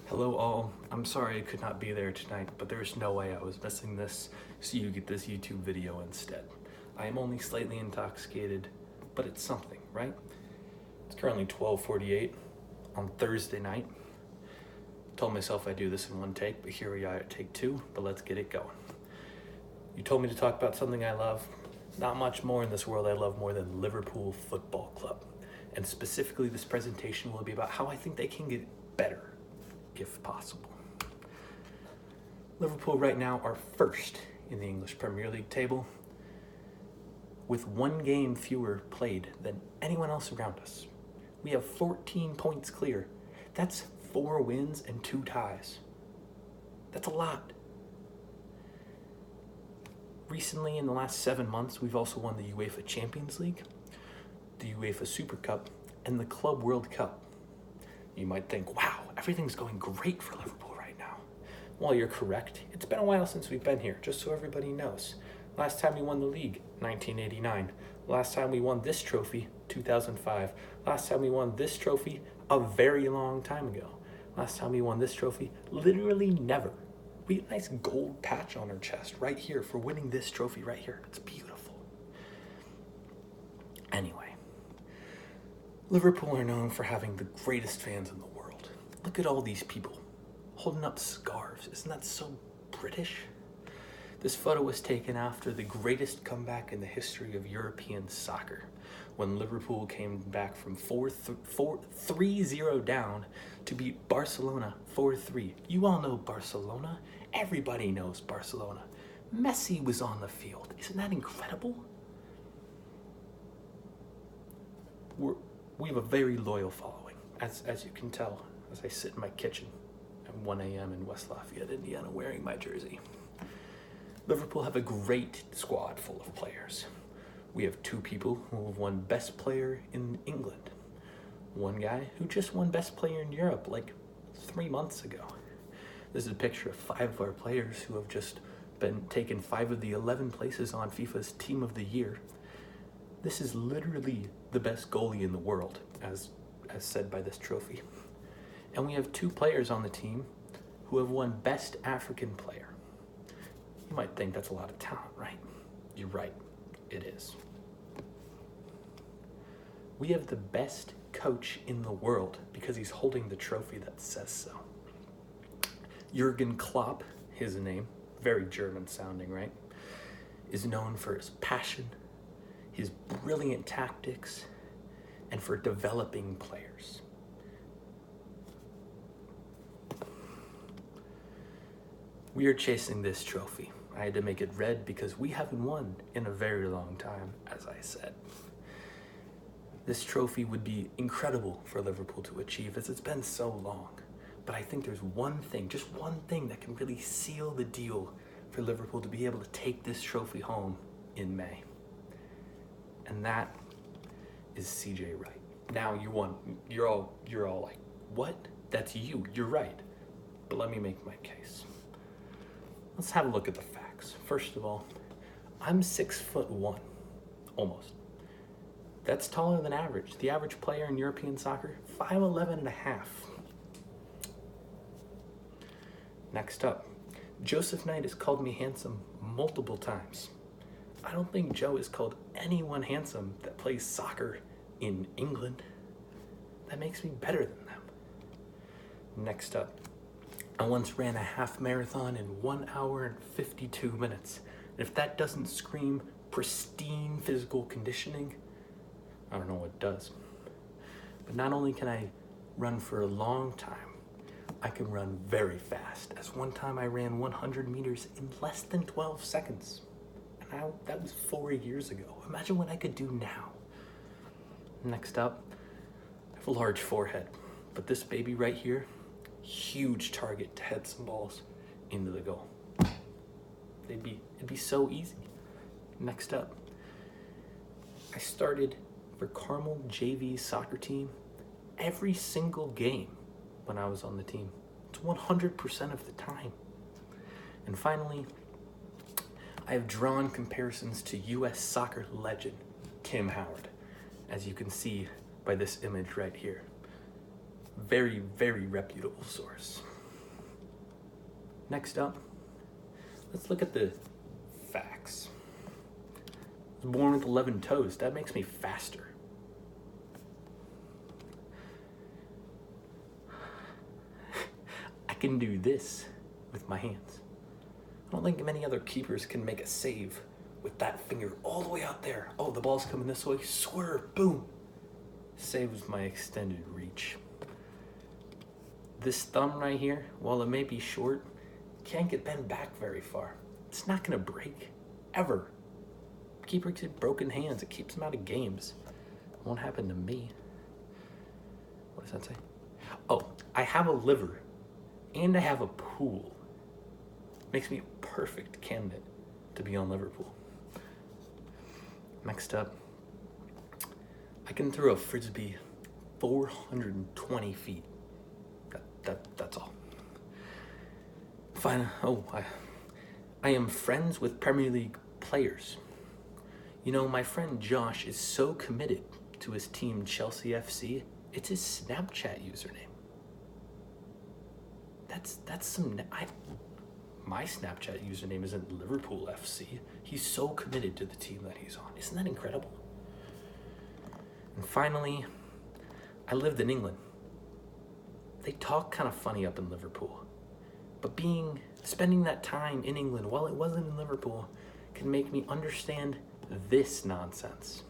Hello all, I'm sorry I could not be there tonight, but there's no way I was missing this, so you get this YouTube video instead. I am only slightly intoxicated, but it's something, right? It's currently 12:48 on Thursday night. Told myself I'd do this in one take, but here we are at take two, but let's get it going. You told me to talk about something I love. Not much more in this world I love more than Liverpool Football Club. And specifically, this presentation will be about how I think they can get better, if possible. Liverpool right now are first in the English Premier League table with one game fewer played than anyone else around us. We have 14 points clear. That's 4 wins and 2 ties. That's a lot. Recently, in the last 7 months, we've also won the UEFA Champions League, the UEFA Super Cup, and the Club World Cup. You might think, wow, everything's going great for Liverpool right now. Well, you're correct. It's been a while since we've been here, just so everybody knows. Last time we won the league, 1989. Last time we won this trophy, 2005. Last time we won this trophy, a very long time ago. Last time we won this trophy, literally never. We had a nice gold patch on our chest right here for winning this trophy right here. It's beautiful. Anyway, Liverpool are known for having the greatest fans in the world. Look at all these people holding up scarves. Isn't that so British? This photo was taken after the greatest comeback in the history of European soccer, when Liverpool came back from 3-0 down to beat Barcelona 4-3. You all know Barcelona. Everybody knows Barcelona. Messi was on the field. Isn't that incredible? We have a very loyal following, as you can tell, as I sit in my kitchen at 1 a.m. in West Lafayette, Indiana, wearing my jersey. Liverpool have a great squad full of players. We have 2 people who have won Best Player in England. One guy who just won Best Player in Europe like 3 months ago. This is a picture of 5 of our players who have just been taken 5 of the 11 places on FIFA's Team of the Year. This is literally the best goalie in the world, as said by this trophy. And we have 2 players on the team who have won Best African Player. You might think that's a lot of talent, right? You're right, it is. We have the best coach in the world because he's holding the trophy that says so. Jurgen Klopp, his name, very German sounding, right? Is known for his passion, his brilliant tactics, and for developing players. We are chasing this trophy. I had to make it red because we haven't won in a very long time, as I said. This trophy would be incredible for Liverpool to achieve as it's been so long. But I think there's one thing, just one thing that can really seal the deal for Liverpool to be able to take this trophy home in May. And that is CJ Wright. Now you're all like, what? That's you, you're right. But let me make my case. Let's have a look at the facts. First of all, I'm 6'1", almost. That's taller than average. The average player in European soccer, 5'11.5". Next up, Joseph Knight has called me handsome multiple times. I don't think Joe has called anyone handsome that plays soccer in England. That makes me better than them. Next up, I once ran a half marathon in 1 hour and 52 minutes. And if that doesn't scream pristine physical conditioning, I don't know what does. But not only can I run for a long time, I can run very fast. As one time I ran 100 meters in less than 12 seconds. And that was 4 years ago. Imagine what I could do now. Next up, I have a large forehead. But this baby right here, huge target to head some balls into the goal. It'd be so easy. Next up, I started for Carmel JV soccer team every single game when I was on the team. It's 100% of the time. And finally, I have drawn comparisons to US soccer legend Tim Howard, as you can see by this image right here. Very, very reputable source. Next up, let's look at the facts. I was born with 11 toes. That makes me faster. I can do this with my hands. I don't think many other keepers can make a save with that finger all the way out there. Oh, the ball's coming this way. Swerve, boom. Saves my extended reach. This thumb right here, while it may be short, can't get bent back very far. It's not gonna break, ever. Keepers get broken hands. It keeps them out of games. It won't happen to me. What does that say? Oh, I have a liver, and I have a pool. Makes me a perfect candidate to be on Liverpool. Next up, I can throw a frisbee 420 feet. That's all. Fine. Oh, I am friends with Premier League players. You know, my friend Josh is so committed to his team Chelsea FC, it's his Snapchat username. That's some... My Snapchat username isn't Liverpool FC. He's so committed to the team that he's on. Isn't that incredible? And finally, I lived in England. They talk kind of funny up in Liverpool. But spending that time in England while it wasn't in Liverpool can make me understand this nonsense.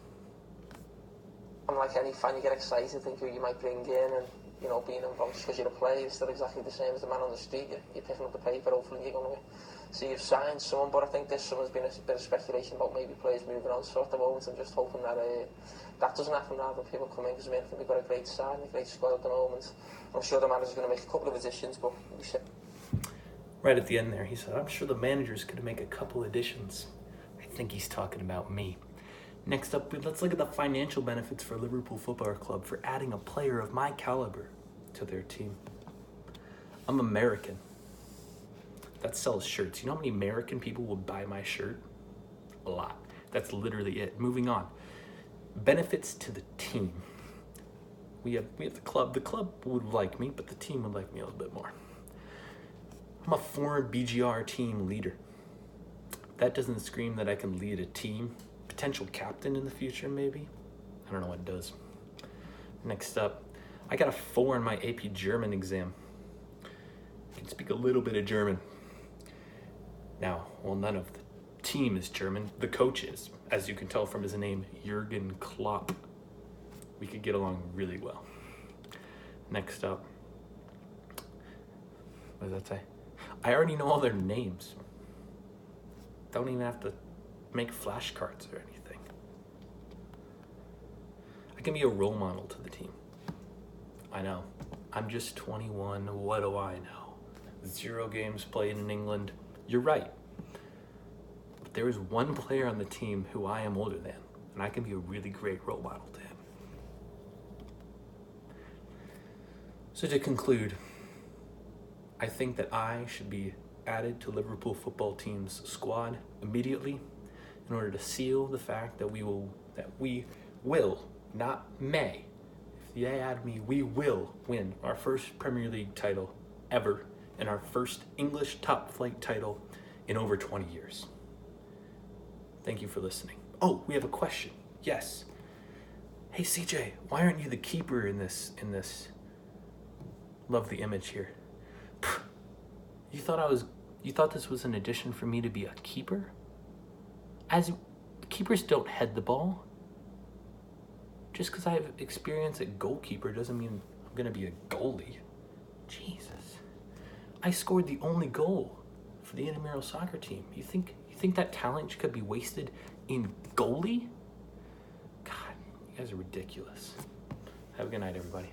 Like any fan, you get excited, think who you might bring in, and you know, being involved because you're a player, it's still exactly the same as the man on the street. You're picking up the paper, hopefully you're going to see you've signed someone. But I think this summer's been a bit of speculation about maybe players moving on. So at the moment, I'm just hoping that that doesn't happen now, that people come in, because I think we've got a great side, a great squad at the moment. I'm sure the manager's going to make a couple of additions, but we should. Right at the end there, he said, I'm sure the manager's going to make a couple additions. I think he's talking about me. Next up, let's look at the financial benefits for Liverpool Football Club for adding a player of my caliber to their team. I'm American. That sells shirts. You know how many American people will buy my shirt? A lot. That's literally it. Moving on. Benefits to the team. We have the club. The club would like me, but the team would like me a little bit more. I'm a former BGR team leader. That doesn't scream that I can lead a team. Potential captain in the future, maybe? I don't know what it does. Next up, I got a 4 in my AP German exam. I can speak a little bit of German. Now, well, none of the team is German. The coach is, as you can tell from his name, Jurgen Klopp. We could get along really well. Next up, what does that say? I already know all their names. Don't even have to make flashcards or anything. I can be a role model to the team. I know. I'm just 21. What do I know? 0 games played in England. You're right. But there is one player on the team who I am older than, and I can be a really great role model to him. So to conclude, I think that I should be added to Liverpool football team's squad immediately, in order to seal the fact that we will, not may, if they add me, we will win our first Premier League title ever and our first English top flight title in over 20 years. Thank you for listening. Oh, we have a question. Yes. Hey CJ, why aren't you the keeper in this? Love the image here. You thought this was an addition for me to be a keeper? As keepers don't head the ball. Just because I have experience at goalkeeper doesn't mean I'm going to be a goalie. Jesus. I scored the only goal for the intramural soccer team. You think that talent could be wasted in goalie? God, you guys are ridiculous. Have a good night, everybody.